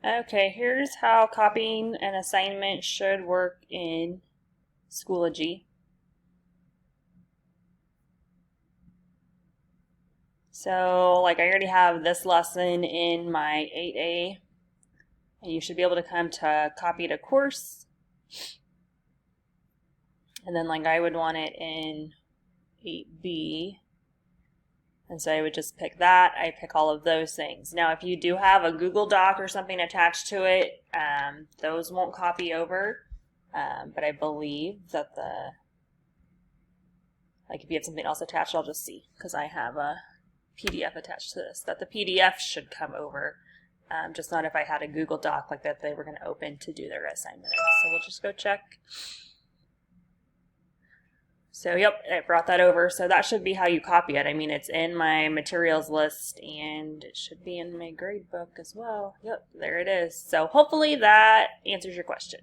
Okay, here's how copying an assignment should work in Schoology. So, like, I already have this lesson in my 8A, and you should be able to come to copy to course. And then, like, I would want it in 8B. And so I would just pick that. I pick all of those things. Now, if you do have a Google Doc or something attached to it, those won't copy over. But I believe that like if you have something else attached, I'll just see, because I have a PDF attached to this, that the PDF should come over. Just not if I had a Google Doc like that they were going to open to do their assignment in. So we'll just go check. So yep, it brought that over. So that should be how you copy it. I mean, it's in my materials list and it should be in my grade book as well. Yep, there it is. So hopefully that answers your question.